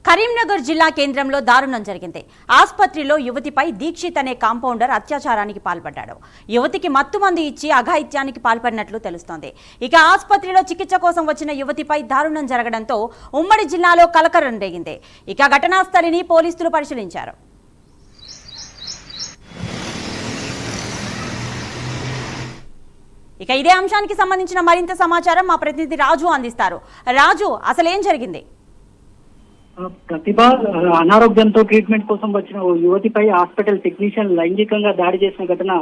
కరీంనగర్ జిల్లా కేంద్రంలో దారుణం జరిగింది. ఆసుపత్రిలో యువతిపై దీక్షిత్ అనే కాంపౌండర్ అత్యాచారానికి పాల్పడ్డాడు. యువతికి మత్తుమందు ఇచ్చి అఘాయిత్యానికి పాల్పడినట్లు తెలుస్తోంది. ఇక ఆసుపత్రిలో చికిత్స కోసం వచ్చిన యువతిపై దారుణం జరగడంతో ఉమ్మడి జిల్లాలో కలకలం రేగింది. ఇక ఘటనా స్థలిని పోలీసులు పరిశీలించారు. ఇక ఇదే అంశానికి సంబంధించిన మరింత సమాచారం మా ప్రతినిధి రాజు అందిస్తారు. రాజు, అసలు ఏం జరిగింది? ప్రతిభ అనారోగ్యంతో ట్రీట్మెంట్ కోసం వచ్చిన ఓ యువతిపై హాస్పిటల్ టెక్నీషియన్ లైంగికంగా దాడి చేసిన ఘటన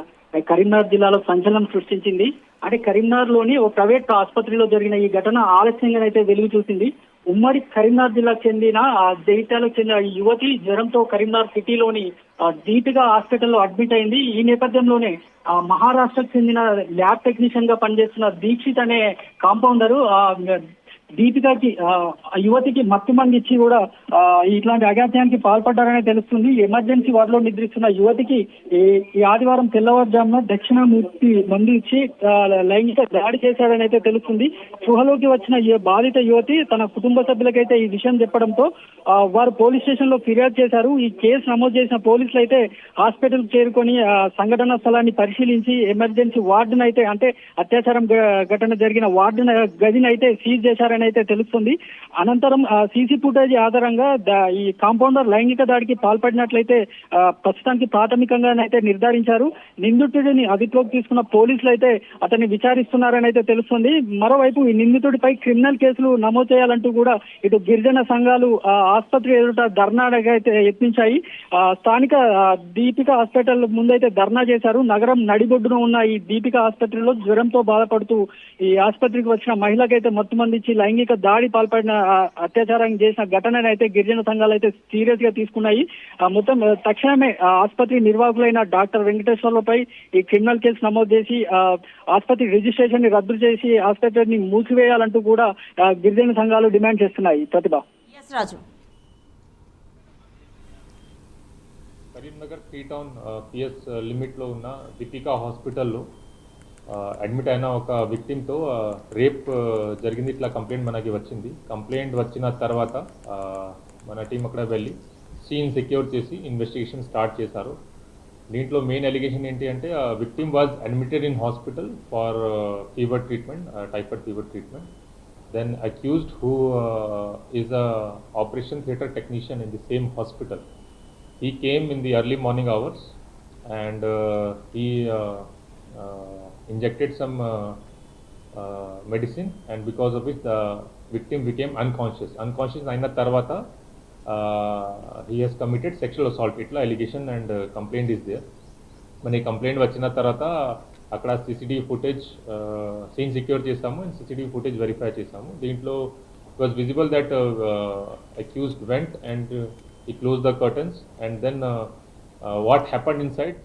కరీంనగర్ జిల్లాలో సంచలనం సృష్టించింది. అంటే కరీంనగర్ లోని ఓ ప్రైవేట్ ఆసుపత్రిలో జరిగిన ఈ ఘటన ఆలస్యంగానైతే వెలుగు చూసింది. ఉమ్మడి కరీంనగర్ జిల్లాకు చెందిన జైత్యాలకు చెందిన ఈ యువతి జ్వరంతో కరీంనగర్ సిటీలోని దీపిక హాస్పిటల్లో అడ్మిట్ అయింది. ఈ నేపథ్యంలోనే మహారాష్ట్రకు చెందిన ల్యాబ్ టెక్నీషియన్ గా పనిచేస్తున్న దీక్షిత్ అనే కాంపౌండరు దీపికకి యువతికి మత్తుమంది ఇచ్చి కూడా ఇట్లాంటి అఘాత్యానికి పాల్పడ్డారనే తెలుస్తుంది. ఎమర్జెన్సీ వార్డులో నిద్రిస్తున్న యువతికి ఈ ఆదివారం తెల్లవారుజామున దక్షిణామూర్తి మందు ఇచ్చి లైంగిక దాడి చేశారని అయితే తెలుస్తుంది. స్పృహలోకి వచ్చిన బాధిత యువతి తన కుటుంబ సభ్యులకైతే ఈ విషయం చెప్పడంతో వారు పోలీస్ స్టేషన్ లో ఫిర్యాదు చేశారు. ఈ కేసు నమోదు చేసిన పోలీసులు అయితే హాస్పిటల్ చేరుకొని సంఘటనా స్థలాన్ని పరిశీలించి ఎమర్జెన్సీ వార్డును అయితే అంటే అత్యాచారం ఘటన జరిగిన వార్డును గదిని అయితే సీజ్ చేశారని అయితే తెలుస్తుంది. అనంతరం సీసీ ఫుటేజ్ ఆధారంగా ఈ కాంపౌండర్ లైంగిక దాడికి పాల్పడినట్లయితే ప్రస్తుతానికి ప్రాథమికంగానైతే నిర్ధారించారు. నిందితుడిని అదుపులోకి తీసుకున్న పోలీసులు అయితే అతన్ని విచారిస్తున్నారని అయితే తెలుస్తుంది. మరోవైపు ఈ నిందితుడిపై క్రిమినల్ కేసులు నమోదు చేయాలంటూ కూడా ఇటు గిరిజన సంఘాలు ఆసుపత్రి ఎదుట ధర్నాగా అయితే యత్నించాయి. స్థానిక దీపిక హాస్పిటల్ ముందైతే ధర్నా చేశారు. నగరం నడిబొడ్డున ఉన్న ఈ దీపిక ఆసుపత్రిలో జ్వరంతో బాధపడుతూ ఈ ఆసుపత్రికి వచ్చిన మహిళకైతే మత్తుమంది ఇచ్చి లైంగిక దాడి పాల్పడిన అత్యాచారం చేసిన ఘటనను అయితే గిరిజన సంఘాలు అయితే సీరియస్ గా తీసుకున్నాయి. మొత్తం తక్షణమే ఆసుపత్రి నిర్వాహకులైన డాక్టర్ వెంకటేశ్వర్లపై ఈ క్రిమినల్ కేసు నమోదు చేసి ఆసుపత్రి రిజిస్ట్రేషన్ ని రద్దు చేసి ఆసుపత్రిని మూసివేయాలంటూ కూడా గిరిజన సంఘాలు డిమాండ్ చేస్తున్నాయి. ప్రతిభ. కరీంనగర్ 3 టౌన్ పిఎస్ లిమిట్ లో ఉన్న దీపికా హాస్పిటల్లో అడ్మిట్ అయిన ఒక విక్టిమ్తో రేప్ జరిగింది. ఇట్లా కంప్లైంట్ మనకి వచ్చింది. కంప్లైంట్ వచ్చిన తర్వాత మన టీం అక్కడ వెళ్ళి సీన్ సెక్యూర్ చేసి ఇన్వెస్టిగేషన్ స్టార్ట్ చేశారు. దీంట్లో మెయిన్ అలిగేషన్ ఏంటి అంటే victim was admitted in hospital for fever treatment, typhoid fever treatment. Then accused who is a operation theatre technician in the same hospital. He came in the early morning hours and he injected some medicine, and because of which the victim became unconscious. Unconscious aina tarvata he has committed sexual assault. Itla allegation and complaint is there. Mane complaint vachina tarvata అక్కడ CCTV footage scene secure చేసాము and CCTV footage verify చేసాము. దీంట్లో it was visible that accused went and he closed the curtains, and then what happened inside